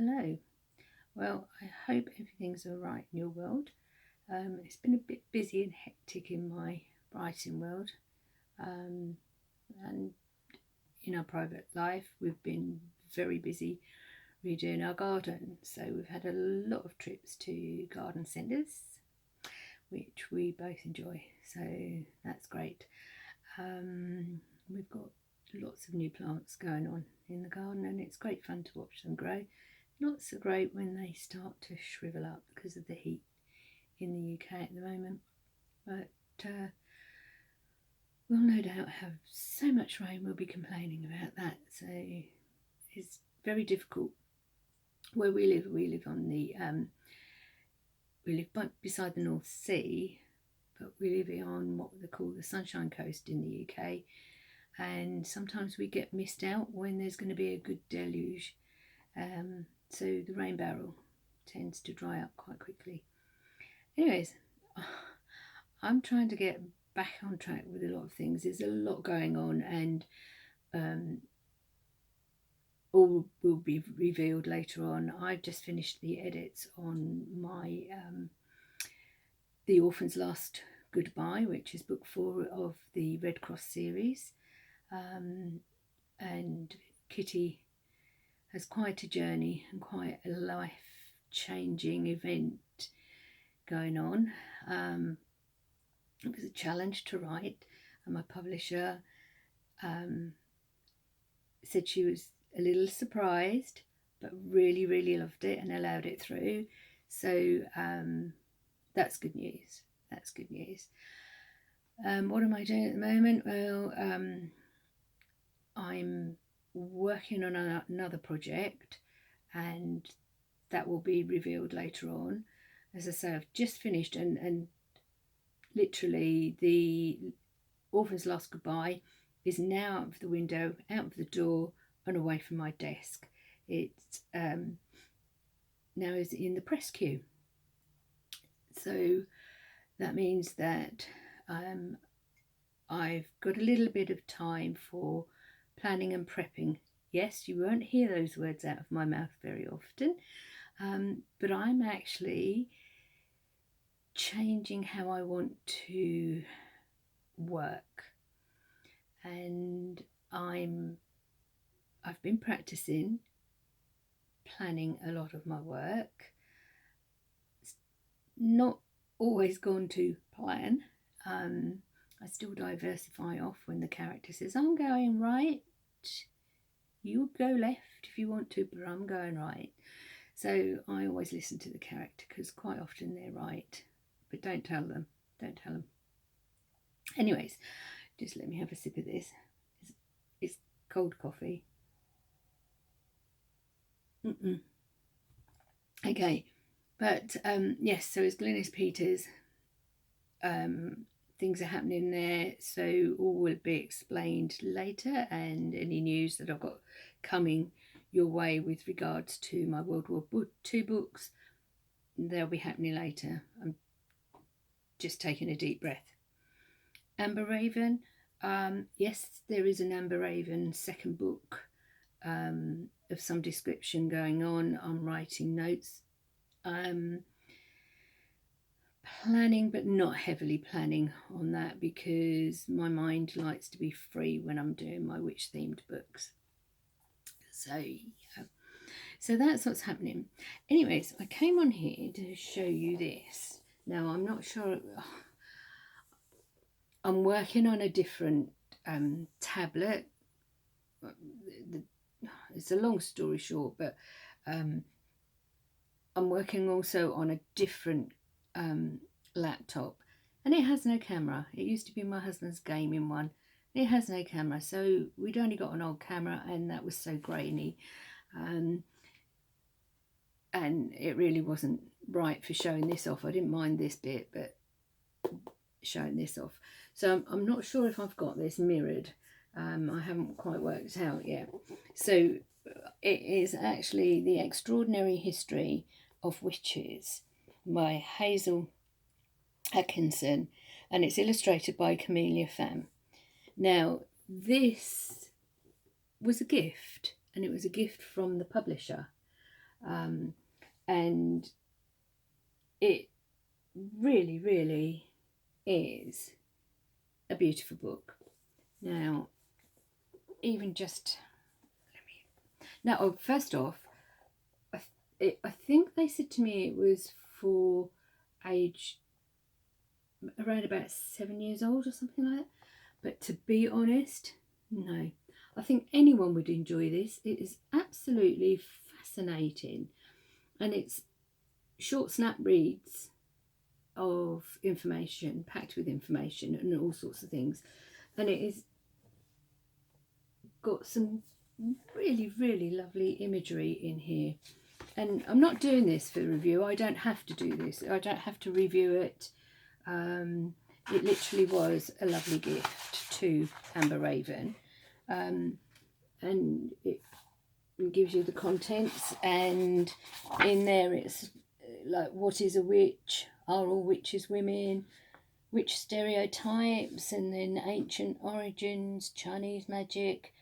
Hello. Well, I hope everything's all right in your world. It's been a bit busy and hectic in my writing world, um, and in our private life, we've been very busy redoing our garden. So we've had a lot of trips to garden centres, which we both enjoy. So that's great. We've got lots of new plants going on in the garden, and it's great fun to watch them grow. Not so great when they start to shrivel up because of the heat in the UK at the moment, but we'll no doubt have so much rain we'll be complaining about that. So it's very difficult where we live. We live on the beside the North Sea, but we live on what they call the Sunshine Coast in the UK, and sometimes we get missed out when there's going to be a good deluge. So the rain barrel tends to dry up quite quickly. Anyways, I'm trying to get back on track with a lot of things. There's a lot going on, and all will be revealed later on. I've just finished the edits on my The Orphan's Last Goodbye, which is book 4 of the Red Cross series, and Kitty has quite a journey and quite a life-changing event going on. It was a challenge to write, and my publisher said she was a little surprised, but really, really loved it and allowed it through. So that's good news. That's good news. What am I doing at the moment? Well, I'm working on another project, and that will be revealed later on. As I say, I've just finished, and literally the Orphan's Last Goodbye is now out of the window, out of the door, and away from my desk. It's now is in the press queue. So that means that I've got a little bit of time for planning and prepping. Yes, you won't hear those words out of my mouth very often, but I'm actually changing how I want to work, and I've been practicing planning a lot of my work. It's not always gone to plan. I still diversify off when the character says, I'm going right, you go left if you want to, but I'm going right. So I always listen to the character because quite often they're right, but don't tell them. Anyways, just let me have a sip of this. It's cold coffee. Okay, but yes, so it's Glynis Peters. Things are happening there, so all will be explained later, and any news that I've got coming your way with regards to my World War II books, they'll be happening later. I'm just taking a deep breath. Amber Raven, yes, there is an Amber Raven second book of some description going on. I'm writing notes. Planning, but not heavily planning on that, because my mind likes to be free when I'm doing my witch themed books. So yeah, so that's what's happening. Anyways, I came on here to show you this. Now I'm not sure, I'm working on a different tablet. It's a long story short, but I'm working also on a different laptop, and it has no camera. It used to be my husband's gaming one. It has no camera, so we'd only got an old camera, and that was so grainy, and it really wasn't right for showing this off. I didn't mind this bit, but showing this off. So I'm not sure if I've got this mirrored. I haven't quite worked out yet. So it is actually The Extraordinary History of Witches by Hazel Atkinson, and it's illustrated by Camelia Pham. Now, this was a gift, and it was a gift from the publisher. And it really, really is a beautiful book. Now, even just now, first off, I think they said to me it was for age around about 7 years old or something like that. But to be honest, no. I think anyone would enjoy this. It is absolutely fascinating, and it's short snap reads of information, packed with information and all sorts of things, and it is got some really, really lovely imagery in here. And I'm not doing this for review. I don't have to do this. I don't have to review it. It literally was a lovely gift to Amber Raven. And it gives you the contents, and in there it's like, what is a witch? Are all witches women? Witch stereotypes, and then ancient origins, Chinese magic,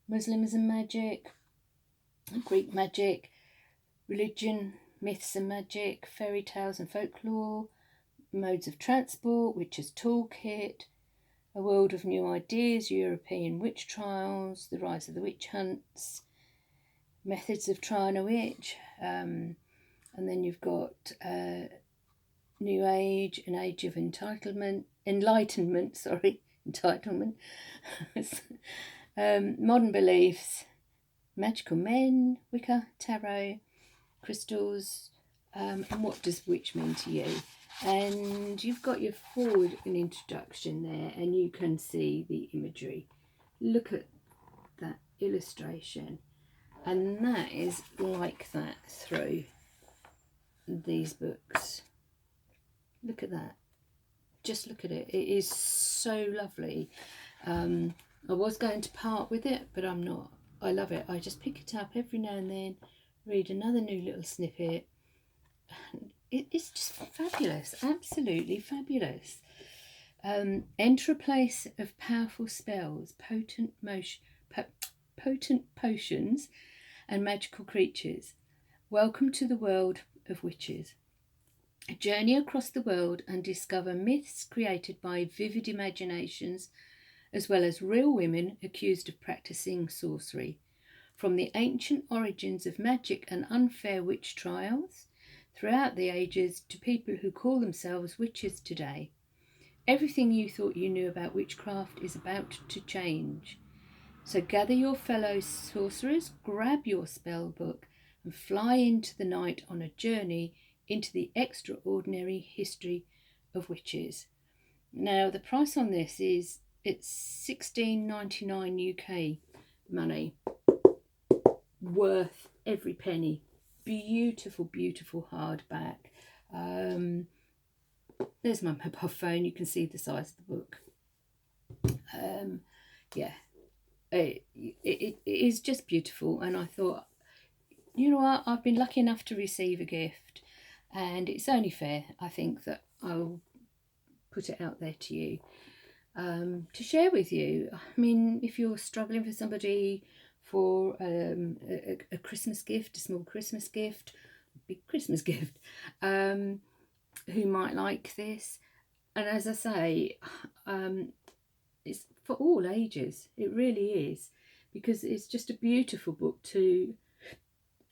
Muslims and magic, Greek magic, religion, myths and magic, fairy tales and folklore, modes of transport, witches toolkit, a world of new ideas, European witch trials, the rise of the witch hunts, methods of trying a witch, and then you've got New Age, an age of enlightenment, modern beliefs, magical men, Wicca, tarot, crystals, and what does witch mean to you? And you've got your forward and introduction there, and you can see the imagery. Look at that illustration, and that is like that through these books. Look at that. Just look at it. It is so lovely. I was going to part with it, but I'm not. I love it. I just pick it up every now and then, read another new little snippet. It's just fabulous. Absolutely fabulous. Enter a place of powerful spells, potent potions, and magical creatures. Welcome to the world of witches. Journey across the world and discover myths created by vivid imaginations, as well as real women accused of practicing sorcery. From the ancient origins of magic and unfair witch trials throughout the ages to people who call themselves witches today. Everything you thought you knew about witchcraft is about to change. So gather your fellow sorcerers, grab your spell book, and fly into the night on a journey into the extraordinary history of witches. Now, the price on this is, it's $16.99 UK money. Worth every penny. Beautiful, beautiful hardback. There's my mobile phone. You can see the size of the book. Yeah, it is just beautiful, and I thought, you know what, I've been lucky enough to receive a gift, and it's only fair, I think, that I'll put it out there to you, to share with you. I mean, if you're struggling for somebody for a Christmas gift, a small Christmas gift, big Christmas gift, who might like this, and as I say, it's for all ages. It really is, because it's just a beautiful book to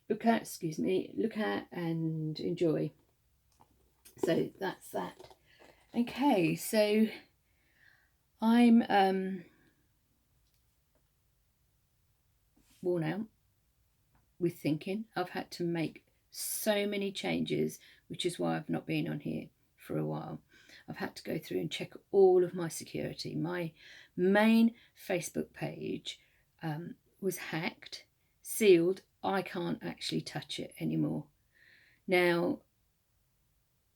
look at and enjoy. So that's that. Okay, so I'm worn out with thinking. I've had to make so many changes, which is why I've not been on here for a while. I've had to go through and check all of my security. My main Facebook page was hacked, sealed. I can't actually touch it anymore. Now,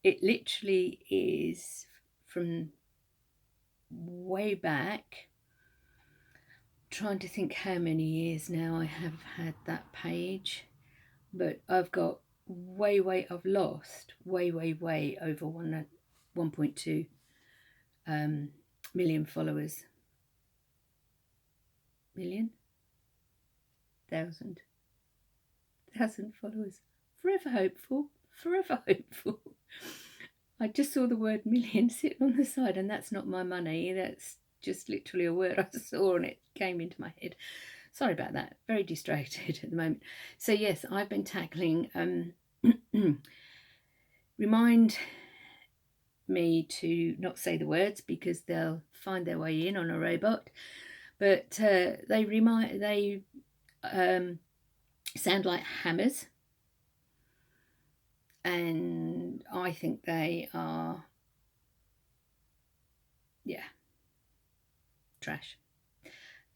it literally is from way back. Trying to think how many years now I have had that page, but I've got I've lost way over 1.2 million followers. Thousand 3,000 followers. Forever hopeful, forever hopeful. I just saw the word million sitting on the side, and that's not my money. That's just literally a word I saw and it came into my head. Sorry about that. Very distracted at the moment. So yes, I've been tackling remind me to not say the words because they'll find their way in on a robot. But they sound like hammers, and I think they are, yeah, trash.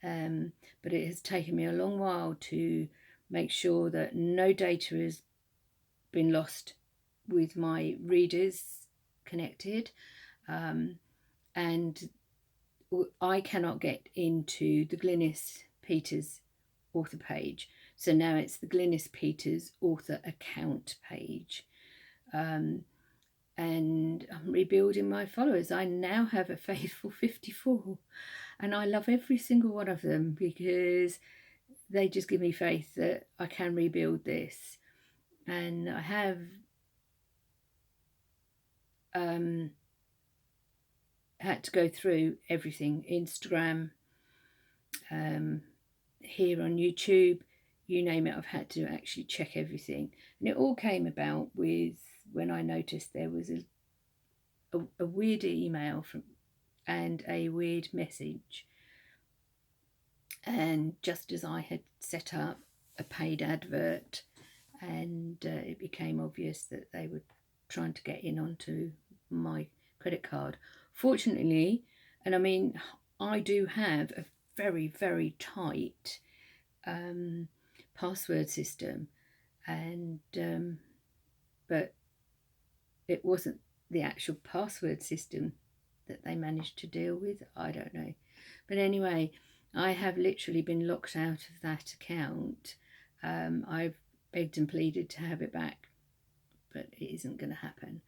But it has taken me a long while to make sure that no data has been lost with my readers connected, and I cannot get into the Glynis Peters author page. So now it's the Glynis Peters author account page. And I'm rebuilding my followers. I now have a faithful 54, and I love every single one of them because they just give me faith that I can rebuild this. And I have had to go through everything, Instagram, here on YouTube, you name it, I've had to actually check everything. And it all came about with when I noticed there was a weird email and a weird message. And just as I had set up a paid advert, and it became obvious that they were trying to get in onto my credit card. Fortunately, and I mean, I do have a very, very tight password system, and but it wasn't the actual password system that they managed to deal with. I don't know. But anyway, I have literally been locked out of that account. I've begged and pleaded to have it back, but it isn't going to happen.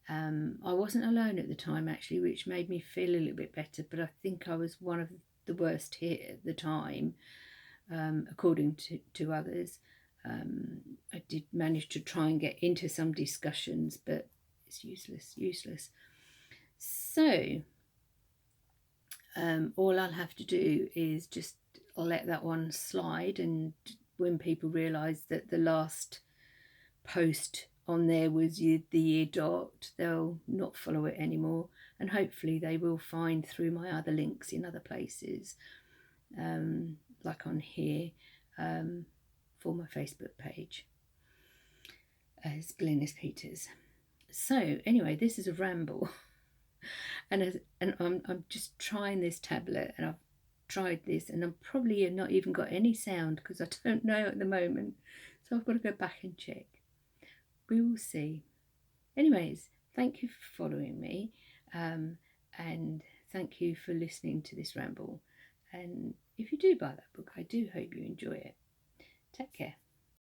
I wasn't alone at the time, actually, which made me feel a little bit better, but I think I was one of the worst hit at the time, according to others. I did manage to try and get into some discussions, but it's useless. So all I'll have to do is just let that one slide, and when people realise that the last post on there was the year dot, they'll not follow it anymore, and hopefully they will find through my other links in other places, like on here, for my Facebook page as Glynis Peters. So anyway, this is a ramble. and I'm just trying this tablet, and I've tried this, and I'm probably not even got any sound because I don't know at the moment, so I've got to go back and check. We will see. Anyways, thank you for following me, and thank you for listening to this ramble. And if you do buy that book, I do hope you enjoy it. Take care.